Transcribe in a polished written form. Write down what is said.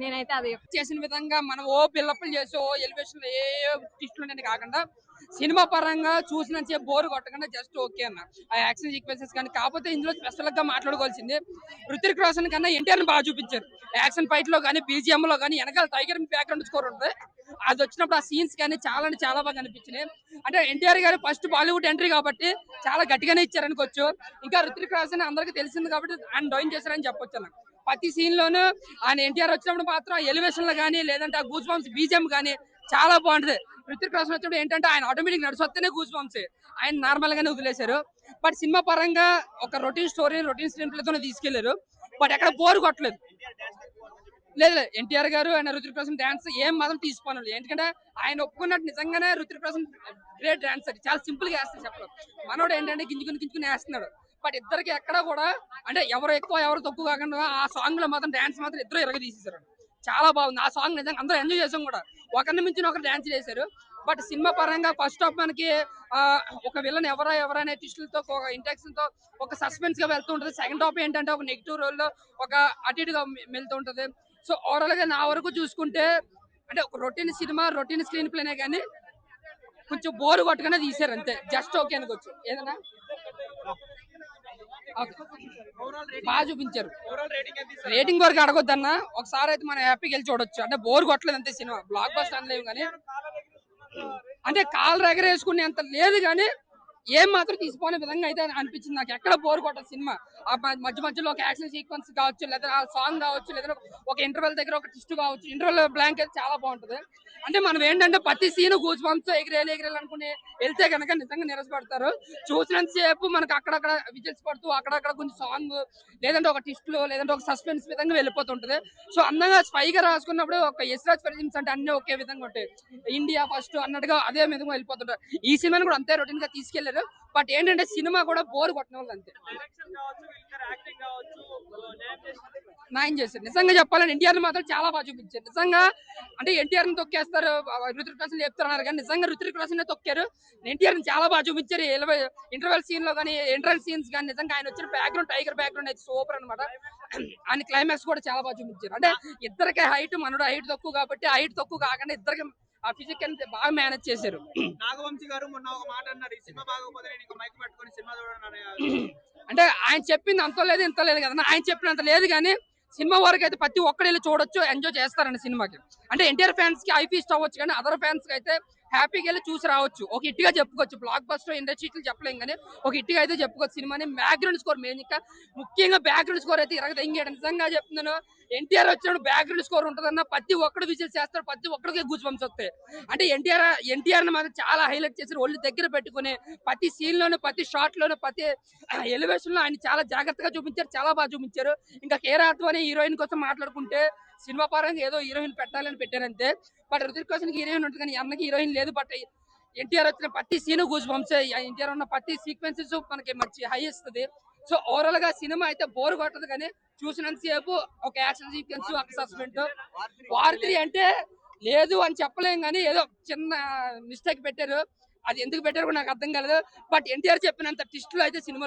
నేనైతే అది చేసిన విధంగా మనం ఓ బిల్డప్లు చేసి ఓ ఎలివేషన్ ఏ ట్విస్టులు కాకుండా సినిమా పరంగా చూసినంత బోర్ కొట్టకుండా జస్ట్ ఓకే అన్న ఆ యాక్షన్ సీక్వెన్సెస్ కానీ. కాకపోతే ఇందులో స్పెషల్ గా మాట్లాడుకోవాల్సింది రుతిక్ రోషన్ కన్నా ఎన్టీఆర్ బాగా చూపించారు. యాక్షన్ ఫైట్ లో కానీ బీజిఎం లో కానీ వెనకాల టైగర్ బ్యాక్గ్రౌండ్ స్కోర్ ఉంటుంది. అది వచ్చినప్పుడు ఆ సీన్స్ కానీ చాలా అంటే చాలా బాగా అనిపించినాయి. అంటే ఎన్టీఆర్ గారు ఫస్ట్ బాలీవుడ్ ఎంట్రీ కాబట్టి చాలా గట్టిగానే ఇచ్చారు అనుకోవచ్చు. ఇంకా రుతిక్ రోషన్ అందరికీ తెలిసింది కాబట్టి ఆయన డౌన్ చేశారని చెప్పొచ్చు అన్న. ప్రతి సీన్ లోనూ ఆయన ఎన్టీఆర్ వచ్చినప్పుడు మాత్రం ఎలివేషన్ లో కానీ లేదంటే ఆ గూస్ బంప్స్ బీజిఎం కానీ చాలా బాగుంటది. రుతిక్ రోషన్ వచ్చినప్పుడు ఏంటంటే ఆయన ఆటోమేటిక్ నడిచొస్తేనే గూస్ బంప్స్, ఆయన నార్మల్ గానే వదిలేశారు. బట్ సినిమా పరంగా ఒక రొటీన్ స్టోరీ రొటీన్ స్క్రీన్ ప్లేతోనే తీసుకెళ్లారు. బట్ ఎక్కడ బోర్ కొట్టలేదు. లేదు లేదు, ఎన్టీఆర్ గారు ఆయన రుతిక్ రోషన్ డాన్స్ ఏం మాత్రం తీసుకోవాలి. ఎందుకంటే ఆయన ఒప్పుకున్నట్టు నిజంగానే రుతిక్ రోషన్ గ్రేట్ డాన్సర్, చాలా సింపుల్ గా వేస్తారు చెప్పడం. మనోడు ఏంటంటే గింజుకుని వేస్తున్నాడు. బట్ ఇద్దరికి ఎక్కడ కూడా అంటే ఎవరు ఎక్కువ ఎవరు తక్కువ కాకుండా ఆ సాంగ్ లో మాత్రం డాన్స్ మాత్రం ఇద్దరు ఎరగ తీసేశారు. చాలా బాగుంది ఆ సాంగ్, నిజంగా అందరూ ఎంజాయ్ చేసాం కూడా. ఒకరిని మించిన ఒకరు డాన్స్ చేశారు. బట్ సినిమా పరంగా ఫస్ట్ హాఫ్ మనకి ఆ, ఒక విలన్ ఎవరైనా ట్విస్టులతో ఒక ఇంటెక్షన్ తో ఒక సస్పెన్స్ గా వెళ్తూ ఉంటది. సెకండ్ హాఫ్ ఏంటంటే ఒక నెగిటివ్ రోల్ లో ఒక అటు ఇటుగా వెళ్తూ ఉంటది. సో ఓవరాల్ గా నా వరకు చూసుకుంటే అంటే ఒక రొటీన్ సినిమా రొటీన్ స్క్రీన్ ప్లేనే కానీ కొంచెం బోర్ కొట్టగానే తీసారు అంతే. జస్ట్ ఓకే అనుకోవచ్చు. ఏదైనా బాగా చూపించారు. రేటింగ్ వరకు అడగొద్దన్న, ఒకసారి అయితే మనం హ్యాపీగా వెళ్ళి చూడొచ్చు. అంటే బోర్ కొట్టలేదు అంతే సినిమా. బ్లాక్ బస్టర్ అనలేము కానీ అంటే కాలు ఎగరేసుకునే అంత లేదు కానీ ఏం మాత్రం తీసిపోనే విధంగా అయితే అనిపించింది. నాకు ఎక్కడ బోర్ కొట్టదు సినిమా. ఆ మధ్య మధ్యలో ఒక యాక్షన్ సీక్వెన్స్ కావచ్చు, లేదా ఆ సాంగ్ కావచ్చు, లేదా ఒక ఇంటర్వెల్ దగ్గర ఒక ట్విస్ట్ కావచ్చు. ఇంటర్వెల్ బ్లాంక్ అయితే చాలా బాగుంటది. అంటే మనం ఏంటంటే ప్రతి సీన్ గూస్ బంప్స్ ఎగిరేయాలి అనుకుని వెళ్తే కనుక నిజంగా నిరసపడతారు. చూసినంత సేపు మనకు అక్కడక్కడ విజిల్స్ పడుతూ అక్కడక్కడ కొంచెం సాంగ్ లేదంటే ఒక ట్విస్ట్ లో లేదంటే ఒక సస్పెన్స్ విధంగా వెళ్ళిపోతుంటది. సో అందంగా స్పైగా రాసుకున్నప్పుడు ఒక యశ్రాజ్ ఫిలిమ్స్ అంటే అన్ని ఒకే విధంగా ఉంటాయి. ఇండియా ఫస్ట్ అన్నట్టుగా అదే విధంగా వెళ్ళిపోతుంటారు. ఈ సినిమాని కూడా అంతే రొటీన్ గా తీసుకెళ్లారు. బట్ ఏంటంటే సినిమా కూడా బోర్ కొట్టిన వాళ్ళు అంతే. న్యాయం చేశారు. నిజంగా చెప్పాలని ఎన్టీఆర్ మాత్రం చాలా బాగా చూపించారు. నిజంగా అంటే ఎన్టీఆర్ ని తొక్కేస్తారు, రుతిక్ రోషన్ చెప్తున్నారు కానీ నిజంగా రుతిక్ రోషన్ తొక్కారు. ఎన్టీఆర్ ని చాలా బాగా చూపించారు. ఇంటర్వెల్ సీన్ లో కానీ ఎంట్రన్స్ సీన్స్ కానీ నిజంగా ఆయన వచ్చిన బ్యాక్గ్రౌండ్ టైగర్ బ్యాక్గ్రౌండ్ అయితే సూపర్ అనమాట. ఆయన క్లైమాక్స్ కూడా చాలా బాగా చూపించారు. అంటే ఇద్దరికి హైట్, మనోడు హైట్ తక్కువ కాబట్టి హైట్ తక్కువ కాకుండా ఇద్దరికి ఆ ఫిజిక్ అనేది బాగా మేనేజ్ చేశారు. నాగవంశీ గారు మొన్న ఒక మాట అన్నారు, ఈ సినిమా బాగోపోతే నేను ఇంకా మైక్ పట్టుకొని సినిమా చూడను. అంటే ఆయన చెప్పింది అంత లేదు ఇంత లేదు కదా, ఆయన చెప్పినంత లేదు కానీ సినిమా వరకు అయితే ప్రతి ఒక్కరు వెళ్ళి చూడొచ్చు, ఎంజాయ్ చేస్తారండి సినిమాకి. అంటే ఎన్టీఆర్ ఫ్యాన్స్ కి ఐ ఫీస్ట్ అవ్వచ్చు కానీ అదర్ ఫ్యాన్స్ కి అయితే హ్యాపీగా వెళ్ళి చూసి రావచ్చు. ఒక ఇట్టిగా చెప్పుకోవచ్చు. బ్లాక్ బస్టర్ ఇండస్ట్రీలు చెప్పలేం కానీ ఒక ఇట్టిగా అయితే చెప్పుకోవచ్చు సినిమాని. బ్యాక్గ్రౌండ్ స్కోర్ మెయిన్, ఇంకా ముఖ్యంగా బ్యాక్గ్రౌండ్ స్కోర్ అయితే ఇరగ నిజంగా చెప్తున్నాను. ఎన్టీఆర్ వచ్చినప్పుడు బ్యాక్గ్రౌండ్ స్కోర్ ఉంటుందన్న ప్రతి ఒక్కడు విజిల్ చేస్తారు, ప్రతి ఒక్కడికి గూస్ బంప్స్ వస్తాయి. అంటే ఎన్టీఆర్ మాత్రం చాలా హైలైట్ చేశారు. ఒళ్ళు దగ్గర పెట్టుకుని ప్రతి సీన్ లోను ప్రతి షాట్ లోను ప్రతి ఎలివేషన్ లో ఆయన చాలా జాగ్రత్తగా చూపించారు, చాలా బాగా చూపించారు. ఇంకా కేరాత్వ అనే హీరోయిన్ కోసం మాట్లాడుకుంటే సినిమా పరంగా ఏదో హీరోయిన్ పెట్టాలని పెట్టారంతే. బట్ రుతిక్ రోషన్ కి హీరోయిన్ ఉంటుంది కానీ అన్నకి హీరోయిన్ లేదు. బట్ ఎన్టీఆర్ వచ్చిన ప్రతి సీన్ గూస్ బంప్స్, ఎన్టీఆర్ ఉన్న ప్రతి సీక్వెన్సెస్ మనకి మంచి హై ఇస్తుంది. సో ఓవరాల్ గా సినిమా అయితే బోర్ కొట్టదు కానీ చూసినంత సేపు ఒక యాక్షన్ సీక్వెన్స్ ఒక సస్పెండ్. వార్ 3 అంటే లేదు అని చెప్పలేం కానీ ఏదో చిన్న మిస్టేక్ పెట్టారు. అది ఎందుకు పెట్టారు కూడా నాకు అర్థం కాలేదు. బట్ ఎన్టీఆర్ చెప్పినంత ట్విస్టులు అయితే సినిమా